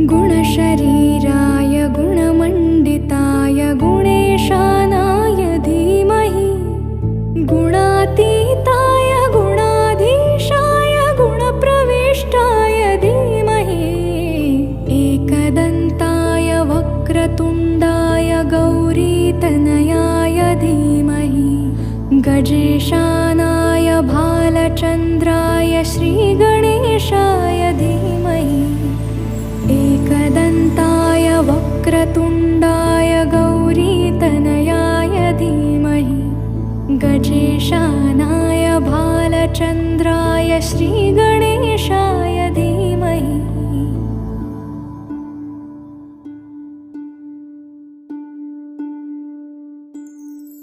गुणशरीराय गुणमण्डिताय गुणेशानाय धीमहि गुणातीताय गुणाधीशाय गुणप्रविष्टाय धीमहि एकदन्ताय वक्रतुण्डाय गौरीतनयाय धीमहि गजेशानाय भालचन्द्राय श्रीगणेशाय धीमहि एकदन्ताय वक्रतुण्डाय गौरीतनयाय धीमहि गजेशानाय भालचन्द्राय श्रीगणेशाय